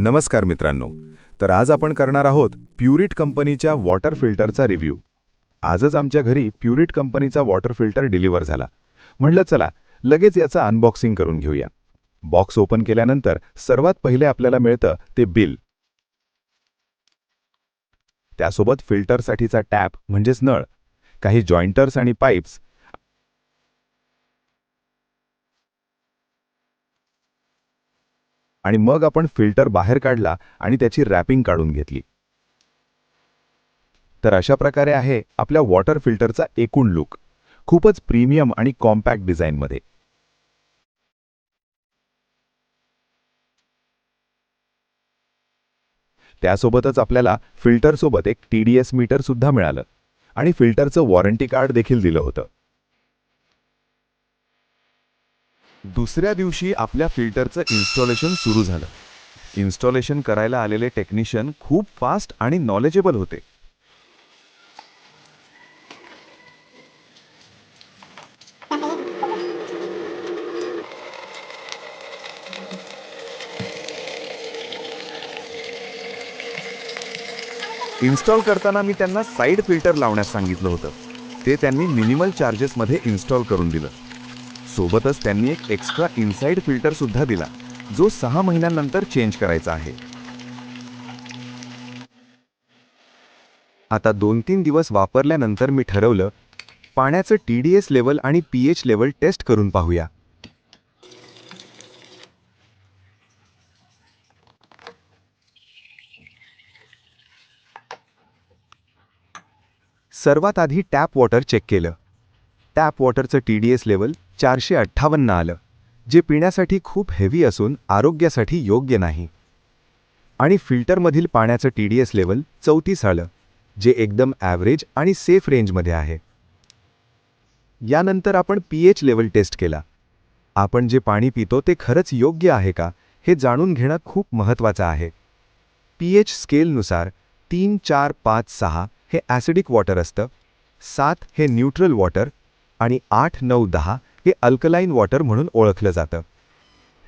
नमस्कार मित्रांनो. तर आज आपण करणार आहोत प्युरिट कंपनीच्या वॉटर फिल्टरचा रिव्ह्यू. आजच आमच्या घरी प्युरिट कंपनीचा वॉटर फिल्टर डिलिव्हर झाला. म्हटलं चला लगेच याचं अनबॉक्सिंग करून घेऊया. बॉक्स ओपन केल्यानंतर सर्वात पहिले आपल्याला मिळतं ते बिल. त्यासोबत फिल्टरसाठीचा टॅप म्हणजेच नळ, काही जॉइंटर्स आणि पाईप्स आणि मग आपण फिल्टर बाहेर काढला आणि त्याची रॅपिंग काढून घेतली. तर अशा प्रकारे आहे आपल्या वॉटर फिल्टरचा एकूण लुक, खूपच प्रीमियम आणि कॉम्पॅक्ट डिझाईनमध्ये. त्यासोबतच आपल्याला फिल्टरसोबत एक TDS मीटर सुद्धा मिळालं आणि फिल्टरचं वॉरंटी कार्ड देखील दिलं होतं. दुसऱ्या दिवशी आपल्या फिल्टरचं इन्स्टॉलेशन सुरू झालं. इन्स्टॉलेशन करायला आलेले टेक्निशियन खूप फास्ट आणि नॉलेजेबल होते. इन्स्टॉल करताना मी त्यांना साईड फिल्टर लावण्यास सांगितलं होतं. ते त्यांनी मिनिमल चार्जेसमध्ये इन्स्टॉल करून दिलं. सोबतच त्यांनी एक एक्स्ट्रा इनसाइड फिल्टर सुद्धा दिला, जो 6 महिन्यांनंतर चेंज करायचा आहे. आता 2-3 दिवस वापरल्यानंतर मी ठरवलं, पाण्याचं TDS लेवल आणि pH लेवल टेस्ट करून पाहूया. सर्वात आधी टॅप वॉटर चेक केलं. टॅप वॉटरचं TDS लेवल 458 आलं, जे पिण्यासाठी खूप हेवी असून आरोग्यासाठी योग्य नाही. आणि फिल्टरमधील पाण्याचं TDS लेवल 34 आलं, जे एकदम ॲव्हरेज आणि सेफ रेंजमध्ये आहे. यानंतर आपण pH लेवल टेस्ट केला. आपण जे पाणी पितो ते खरंच योग्य आहे का हे जाणून घेणं खूप महत्त्वाचं आहे. pH स्केलनुसार 3, 4, 5, 6 हे ॲसिडिक वॉटर असतं, 7 हे न्यूट्रल वॉटर आणि 8, 9, 10 हे अल्कलाईन वॉटर म्हणून ओळखलं जातं.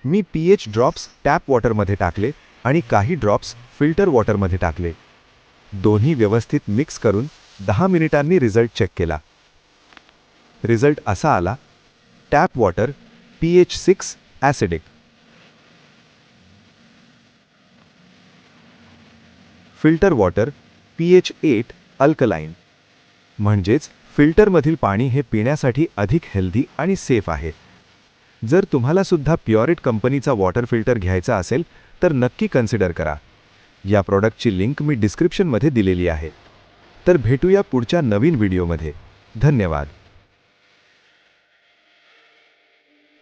मी pH ड्रॉप्स टॅप वॉटरमध्ये टाकले आणि काही ड्रॉप्स फिल्टर वॉटरमध्ये टाकले. दोन्ही व्यवस्थित मिक्स करून 10 मिनिटांनी रिझल्ट चेक केला. रिझल्ट असा आला: tap water pH 6 acidic, filter water pH 8 alkaline. म्हणजेच फिल्टरमधील पाणी हे पिण्यासाठी अधिक हेल्दी आणि सेफ आहे. जर तुम्हाला सुद्धा प्युरिट कंपनीचा वॉटर फिल्टर घ्यायचा असेल तर नक्की कन्सिडर करा. या प्रॉडक्टची लिंक मी डिस्क्रिप्शनमध्ये दिलेली आहे. तर भेटूया पुढच्या नवीन व्हिडिओमध्ये. धन्यवाद.